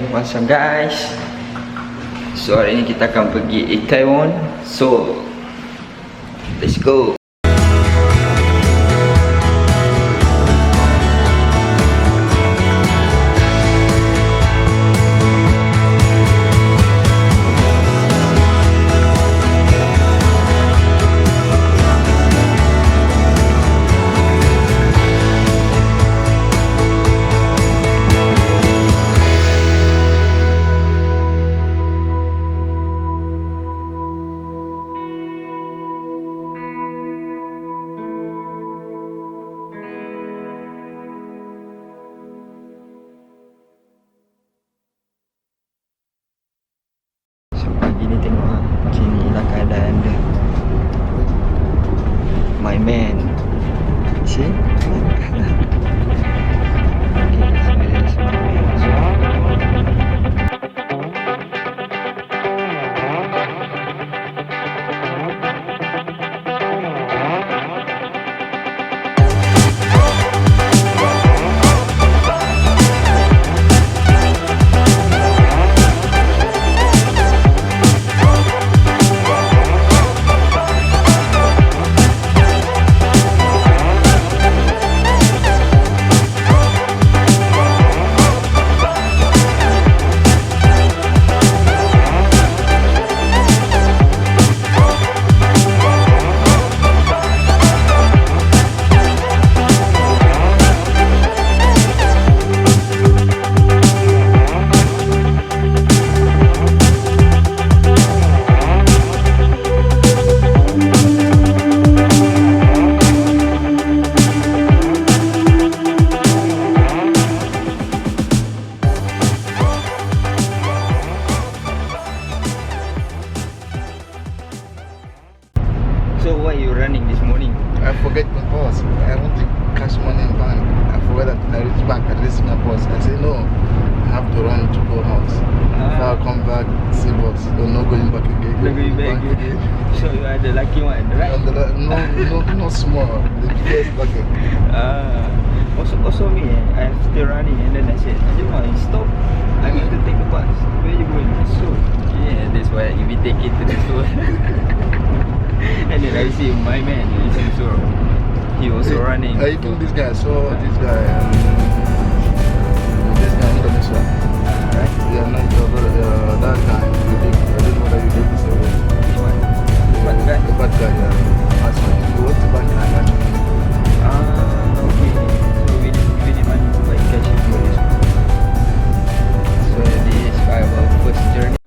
what's up guys? So hari ini kita akan pergi Itaewon, Seoul. Let's go. Gini tengok lah, macam ni lah keadaan dia. My man. See? Okay, so there's my man also. So why you running this morning? I forget my boss. I want to cash money in bank. I forgot that I reach bank and listen my boss. I say no, I have to run to go house. If I come back, see boss, you're not going back again. Not going back again. So you are the lucky one, right? No small. The biggest lucky. Also me, I'm still running and then I said, I stop. I'm going to take the bus. Where are you going? So yeah, that's why we take it to the store. And then I see my man, he also running. I told this guy, this guy Indonesia. Right? Yeah, not that guy. I don't know whether you did this already. Which one? Bad guy? The bad guy, yeah. Ask me, you want to buy cash? Okay. So we need money to buy cash for this one. So this is our first journey.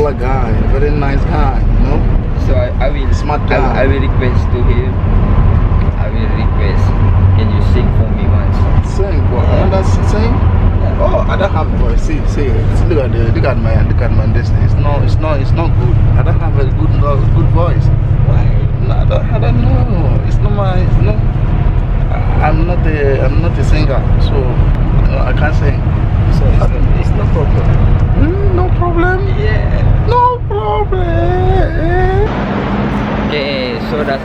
Guy, very nice guy, you know. So I will smart guy. I will request to him. I will request. Can you sing for me once? Sing what? Yeah. That's sing. Yeah. Oh, I don't have voice. See. Look at my this. It's not good. I don't have a good voice. Why? No, I don't know. It's not my. No, I'm not a singer, so I can't sing. So it's no problem. No problem. Yeah. No problem.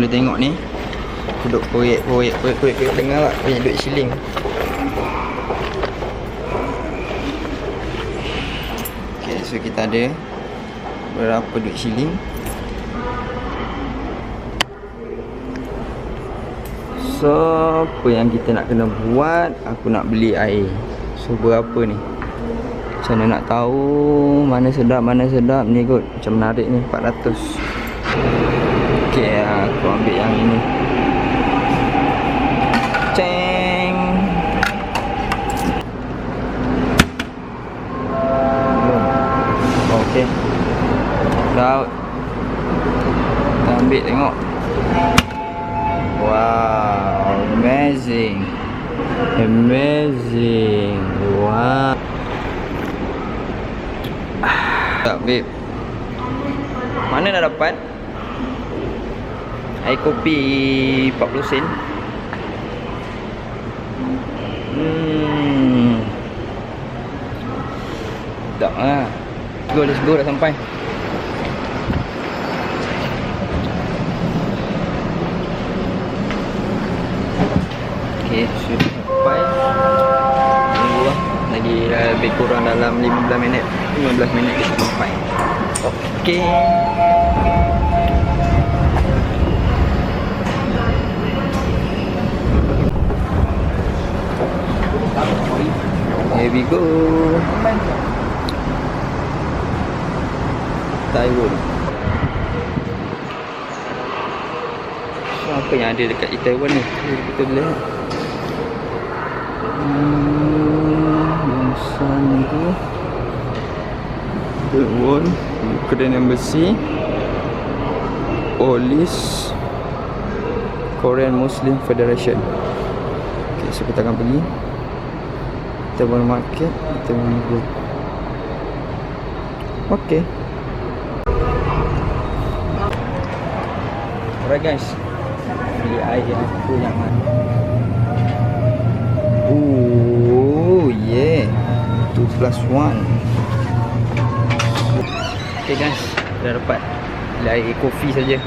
boleh tengok ni. Aku duduk koyak dengar lah banyak duit shilling. Okay, so kita ada berapa duit shilling. So apa yang kita nak kena buat, aku nak beli air. So berapa ni? Macam mana nak tahu mana sedap ni kot. Macam menarik ni 400. Okay, aku ambil yang ini. Ceng. Okay. Dah. Kita ambil tengok. Wow, amazing. Wow. Tak, babe. Mana dah dapat air kopi 40 sen? Tak lah. Let's go dah sampai. Okay, sudah sampai. Tunggu lah. Lagi lebih kurang dalam 15 minit kita sampai. Okay. Here we go. Itaewon. So, apa yang ada dekat Itaewon ni? Kita lihat. Yang sana tu Itaewon Korean Embassy, Police, Korean Muslim Federation. Okay, so kita akan pergi Itaewon Market, Itaewon Group. Okay. Alright guys, beli air aku yang mana. Oh yeah, 2+1. Okay guys, dah dapat beli air kopi saja.